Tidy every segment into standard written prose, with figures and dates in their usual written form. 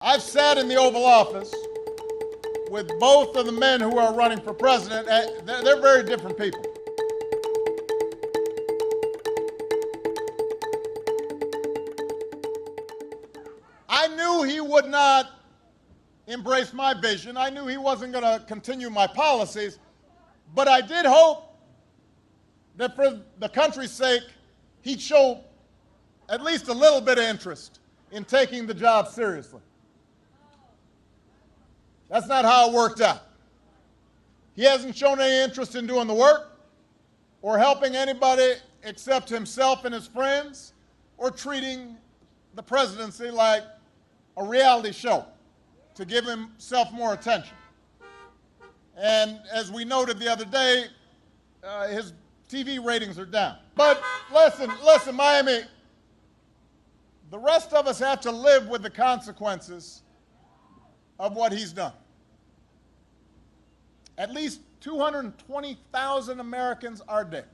I've sat in the Oval Office with both of the men who are running for president. They're very different people. I knew he would not embrace my vision. I knew he wasn't going to continue my policies. But I did hope that for the country's sake, he'd show at least a little bit of interest in taking the job seriously. That's not how it worked out. He hasn't shown any interest in doing the work or helping anybody except himself and his friends or treating the presidency like a reality show to give himself more attention. And as we noted the other day, his TV ratings are down. But listen, Miami, the rest of us have to live with the consequences of what he's done. At least 220,000 Americans are dead.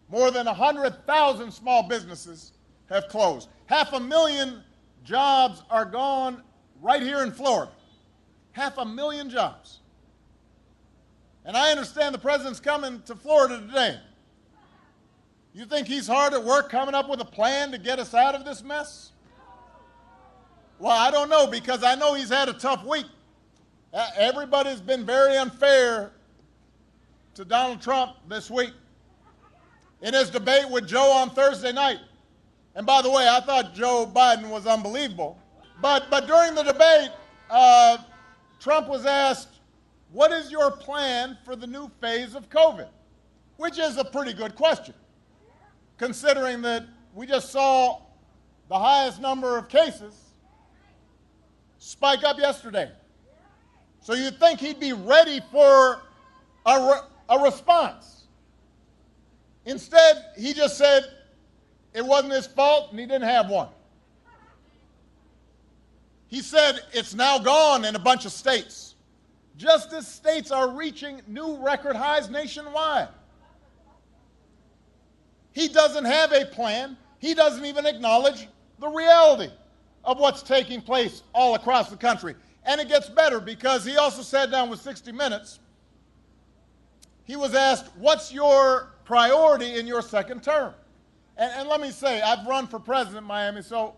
More than 100,000 small businesses have closed. 500,000 jobs are gone right here in Florida. 500,000 jobs. And I understand the president's coming to Florida today. You think he's hard at work coming up with a plan to get us out of this mess? Well, I don't know, because I know he's had a tough week. Everybody's been very unfair to Donald Trump this week. In his debate with Joe on Thursday night, and by the way, I thought Joe Biden was unbelievable, but during the debate, Trump was asked, what is your plan for the new phase of COVID? Which is a pretty good question, considering that we just saw the highest number of cases spike up yesterday. So you'd think he'd be ready for a response. Instead, he just said it wasn't his fault and he didn't have one. He said it's now gone in a bunch of states, just as states are reaching new record highs nationwide. He doesn't have a plan. He doesn't even acknowledge the reality of what's taking place all across the country. And it gets better, because he also sat down with 60 Minutes. He was asked, what's your priority in your second term? And let me say, I've run for president in Miami, so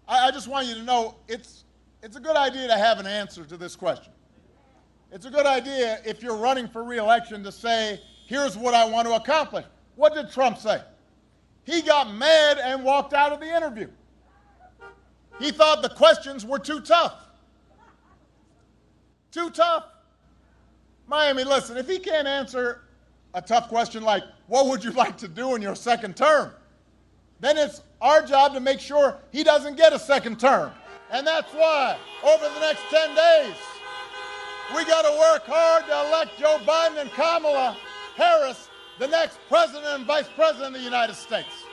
I just want you to know it's a good idea to have an answer to this question. It's a good idea, if you're running for re-election, to say, here's what I want to accomplish. What did Trump say? He got mad and walked out of the interview. He thought the questions were too tough. Too tough. Miami, listen, if he can't answer a tough question like, what would you like to do in your second term? Then it's our job to make sure he doesn't get a second term. And that's why, over the next 10 days, we got to work hard to elect Joe Biden and Kamala Harris the next president and vice president of the United States.